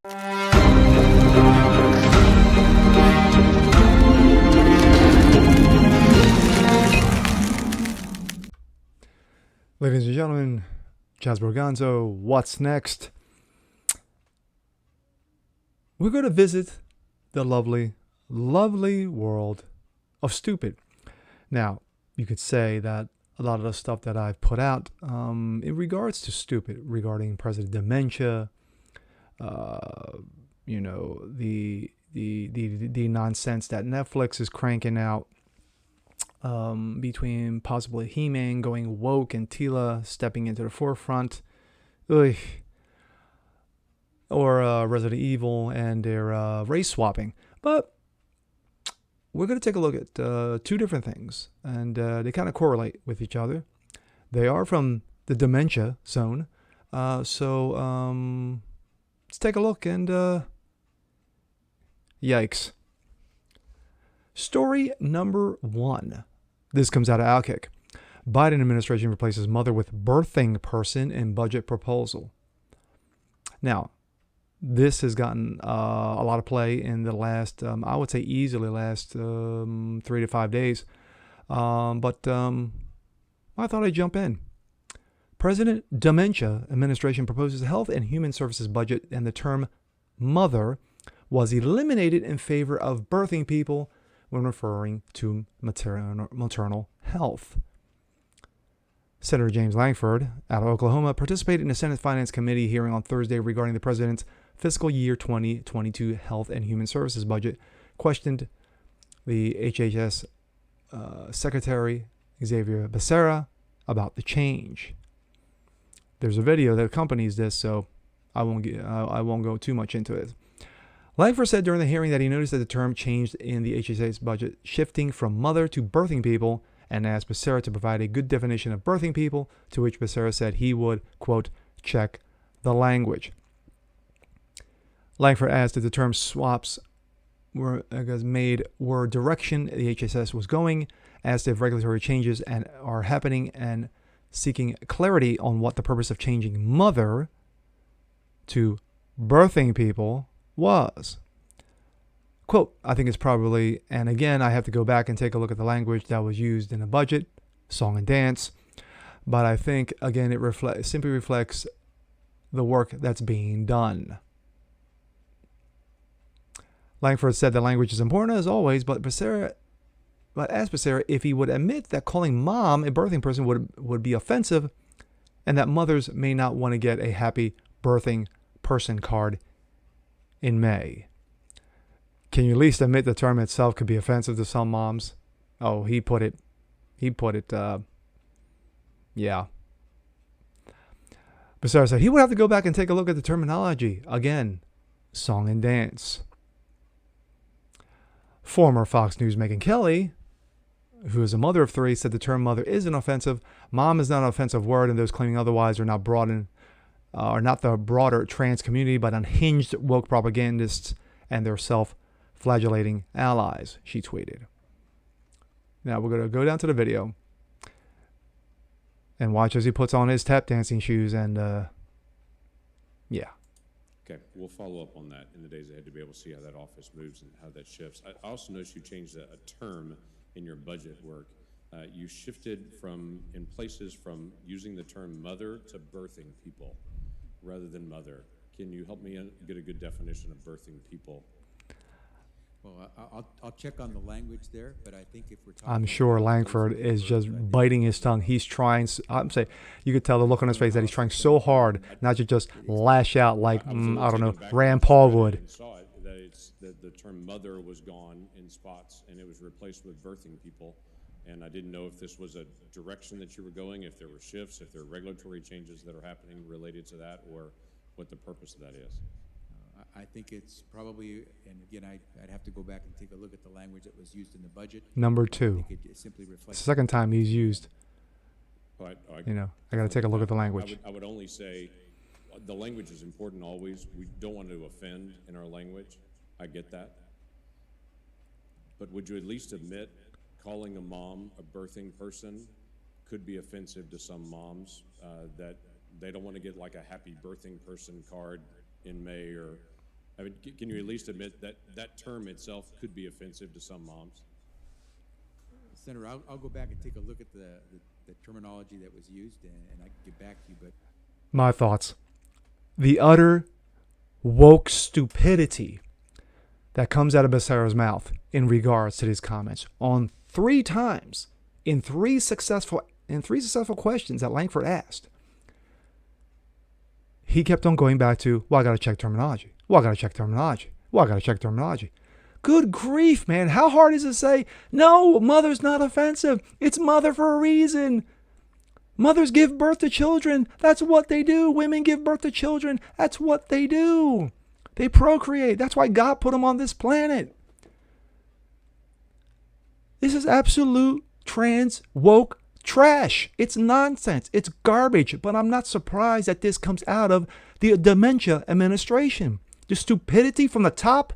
Ladies and gentlemen, Chaz Borganzo, what's next? We're going to visit the lovely, lovely world of stupid. Now, you could say that a lot of the stuff that I've put out in regards to stupid, regarding President Dementia, the nonsense that Netflix is cranking out, between possibly He-Man going woke and Tila stepping into the forefront, or Resident Evil and their race swapping. But we're going to take a look at two different things, and they kind of correlate with each other. They are from the dementia zone. So let's take a look and yikes. Story number 1. This comes out of Outkick. Biden administration replaces mother with birthing person in budget proposal. Now, this has gotten a lot of play in the last, I would say easily last 3 to 5 days. But I thought I'd jump in. President Dementia administration proposes a Health and Human Services budget, and the term mother was eliminated in favor of birthing people when referring to maternal health. Senator James Lankford, out of Oklahoma, participated in the Senate Finance Committee hearing on Thursday regarding the president's fiscal year 2022 Health and Human Services budget, questioned the HHS Secretary Xavier Becera about the change. There's a video that accompanies this, so I won't go too much into it. Langford said during the hearing that he noticed that the term changed in the HHS budget, shifting from mother to birthing people, and asked Becera to provide a good definition of birthing people, to which Becera said he would, quote, check the language. Langford asked if the term swaps were direction the HHS was going, asked if regulatory changes are happening, and seeking clarity on what the purpose of changing mother to birthing people was. Quote, I think it's probably, and again, I have to go back and take a look at the language that was used in the budget, song and dance, but I think, again, it simply reflects the work that's being done. Langford said the language is important as always, but asked Becera if he would admit that calling mom a birthing person would be offensive, and that mothers may not want to get a happy birthing person card in May. Can you at least admit the term itself could be offensive to some moms? Oh, he put it, yeah. Becera said he would have to go back and take a look at the terminology. Again, song and dance. Former Fox News Megyn Kelly, who is a mother of 3, said the term mother isn't offensive. Mom is not an offensive word, and those claiming otherwise are not the broader trans community, but unhinged woke propagandists and their self-flagellating allies, she tweeted. Now we're going to go down to the video and watch as he puts on his tap dancing shoes and, yeah. Okay, we'll follow up on that in the days ahead to be able to see how that office moves and how that shifts. I also noticed you changed a term in your budget work. You shifted from using the term mother to birthing people rather than mother. Can you help me get a good definition of birthing people? Well, I'll check on the language there, but I think if we're talking, I'm sure Langford is just biting his tongue. He's trying. I'm saying you could tell the look on his face that he's trying so hard not to just lash out like I don't know, Rand Paul would. Saw it, that the term mother was gone in spots and it was replaced with birthing people. And I didn't know if this was a direction that you were going, if there were shifts, if there are regulatory changes that are happening related to that, or what the purpose of that is. I think it's probably, and again, I'd have to go back and take a look at the language that was used in the budget. Number 2. I think it simply reflects. It's the second time he's used. I got to take a look at the language. I would only say the language is important always. We don't want to offend in our language. I get that. But would you at least admit calling a mom a birthing person could be offensive to some moms, that they don't want to get like a happy birthing person card in May or I mean, can you at least admit that that term itself could be offensive to some moms? Senator, I'll go back and take a look at the terminology that was used, and I can get back to you, but My thoughts. The utter woke stupidity that comes out of Becera's mouth in regards to these comments on 3 times in three successful questions that Lankford asked. He kept on going back to, well, I got to check terminology. Well, I got to check terminology. Well, I got to check terminology. Good grief, man. How hard is it to say, no, mother's not offensive. It's mother for a reason. Mothers give birth to children. That's what they do. Women give birth to children. That's what they do. They procreate. That's why God put them on this planet. This is absolute trans woke trash. It's nonsense. It's garbage. But I'm not surprised that this comes out of the Dementia administration. The stupidity from the top,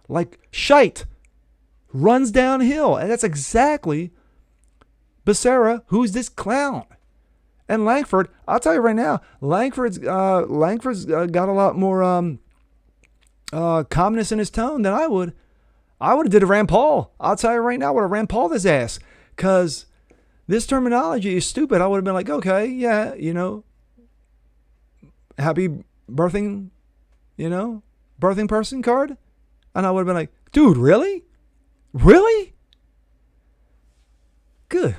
like shite, runs downhill. And that's exactly Becera, who's this clown. And Lankford, I'll tell you right now, Lankford's got a lot more calmness in his tone than I would. I would have did a Rand Paul. I'll tell you right now, I would have Rand Paul his ass. Because this terminology is stupid. I would have been like, okay, yeah, happy birthing, birthing person card. And I would have been like, dude, really? Really? Good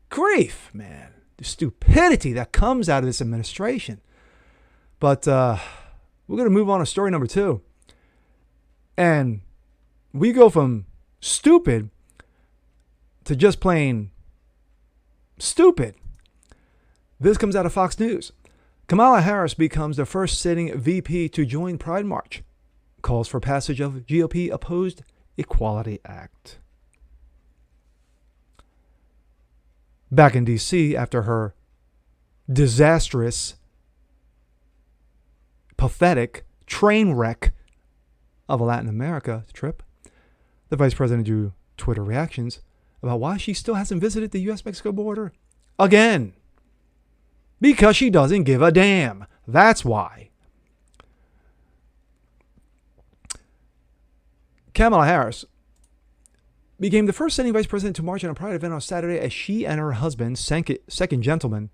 grief, man. The stupidity that comes out of this administration. But we're going to move on to story number 2. And we go from stupid to just plain stupid. This comes out of Fox News. Kamala Harris becomes the first sitting VP to join Pride March. Calls for passage of GOP opposed Equality Act. Back in D.C., after her disastrous, pathetic train wreck of a Latin America trip, the vice president drew Twitter reactions about why she still hasn't visited the U.S.-Mexico border again. Because she doesn't give a damn. That's why. Kamala Harris became the first sitting vice president to march in a Pride event on Saturday as she and her husband, second gentleman,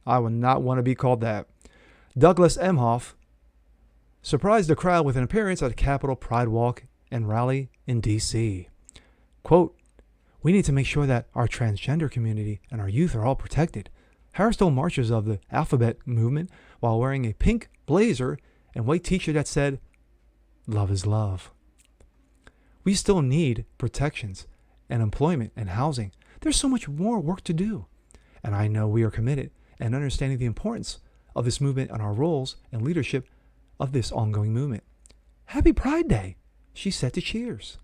I would not want to be called that, Douglas Emhoff, surprised the crowd with an appearance at the Capitol Pride Walk and rally in D.C. Quote, we need to make sure that our transgender community and our youth are all protected. Harris told marchers of the Alphabet movement while wearing a pink blazer and white t-shirt that said, love is love. We still need protections and employment and housing. There's so much more work to do. And I know we are committed and understanding the importance of this movement and our roles and leadership of this ongoing movement. Happy Pride Day, she said to Cheers.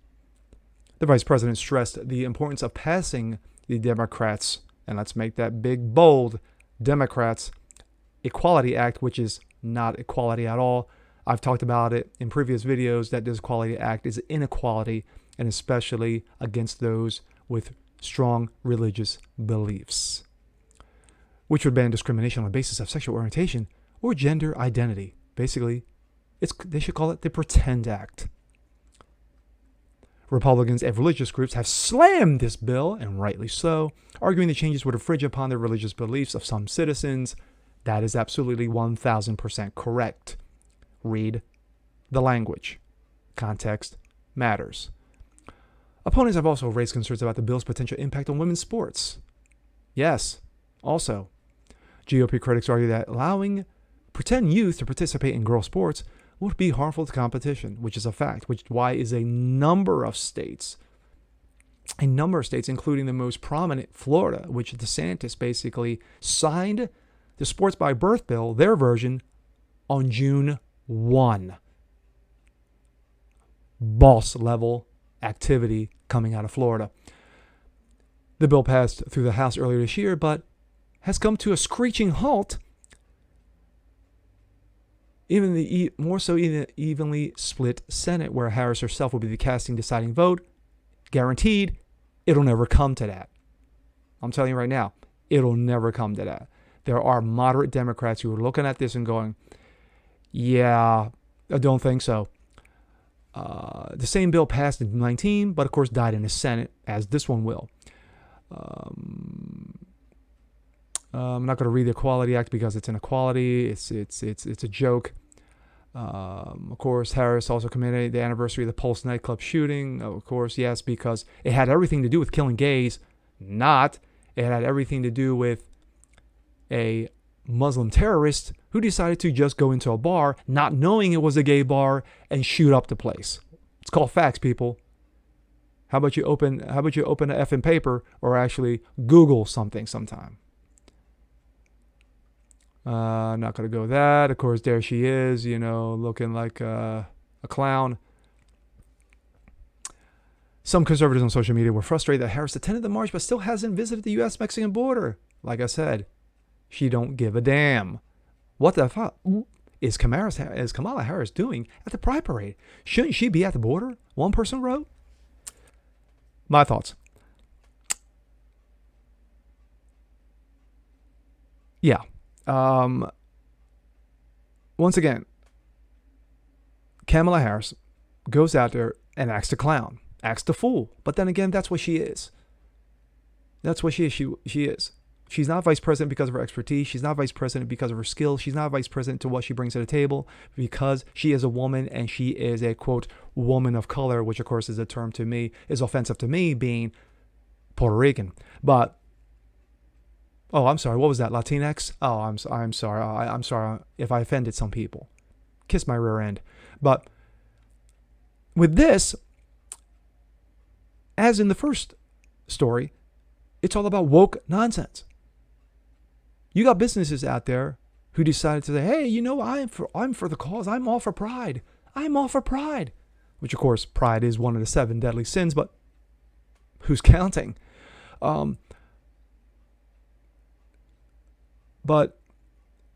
The vice president stressed the importance of passing the Democrats, and let's make that big, bold, Democrats Equality Act, which is not equality at all. I've talked about it in previous videos that this Equality Act is inequality, and especially against those with strong religious beliefs, which would ban discrimination on the basis of sexual orientation or gender identity. Basically, they should call it the Pretend Act. Republicans and religious groups have slammed this bill, and rightly so, arguing the changes would infringe upon the religious beliefs of some citizens. That is absolutely 1,000% correct. Read the language. Context matters. Opponents have also raised concerns about the bill's potential impact on women's sports. Yes, also, GOP critics argue that allowing pretend youth to participate in girl sports would be harmful to competition, which is a fact, which is why is a number of states, including the most prominent Florida, which DeSantis basically signed the Sports by Birth bill, their version, on June 1. Boss level activity coming out of Florida. The bill passed through the House earlier this year, but has come to a screeching halt. Even the more so evenly split Senate, where Harris herself will be the casting deciding vote, guaranteed, it'll never come to that. I'm telling you right now, it'll never come to that. There are moderate Democrats who are looking at this and going, yeah, I don't think so. The same bill passed in 19, but of course died in the Senate, as this one will. I'm not going to read the Equality Act because it's inequality. It's a joke. Of course, Harris also commemorated the anniversary of the Pulse nightclub shooting. Of course, yes, because it had everything to do with killing gays. Not. It had everything to do with a Muslim terrorist who decided to just go into a bar, not knowing it was a gay bar, and shoot up the place. It's called facts, people. How about you open an effing paper or actually Google something sometime? I'm not going to go with that. Of course, there she is, looking like a clown. Some conservatives on social media were frustrated that Harris attended the march but still hasn't visited the U.S.-Mexican border. Like I said, she don't give a damn. What the fuck is Kamala Harris doing at the Pride Parade? Shouldn't she be at the border? One person wrote. My thoughts. Yeah. Once again, Kamala Harris goes out there and acts the clown, acts the fool. But then again, that's what she is. That's what she is. She is. She's not vice president because of her expertise. She's not vice president because of her skills. She's not vice president to what she brings to the table because she is a woman and she is a, quote, woman of color, which of course is a term to me, is offensive to me being Puerto Rican. But, oh, I'm sorry. What was that? Latinx? Oh, I'm sorry. I'm sorry if I offended some people. Kiss my rear end. But with this, as in the first story, it's all about woke nonsense. You got businesses out there who decided to say, hey, I'm for the cause. I'm all for pride. I'm all for pride. Which, of course, pride is one of the 7 deadly sins, but who's counting? But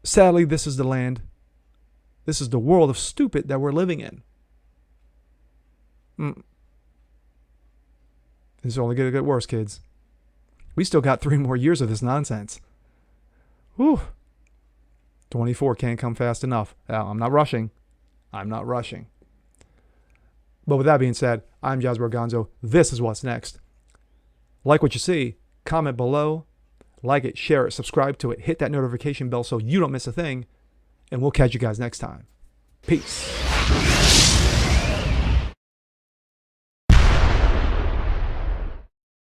sadly, this is the land. This is the world of stupid that we're living in. It's only going to get worse, kids. We still got 3 more years of this nonsense. Whew. 24 can't come fast enough. I'm not rushing. But with that being said, I'm Jasper Gonzo. This is what's next. Like what you see, comment below, like it, share it, subscribe to it, hit that notification bell so you don't miss a thing, and we'll catch you guys next time. Peace.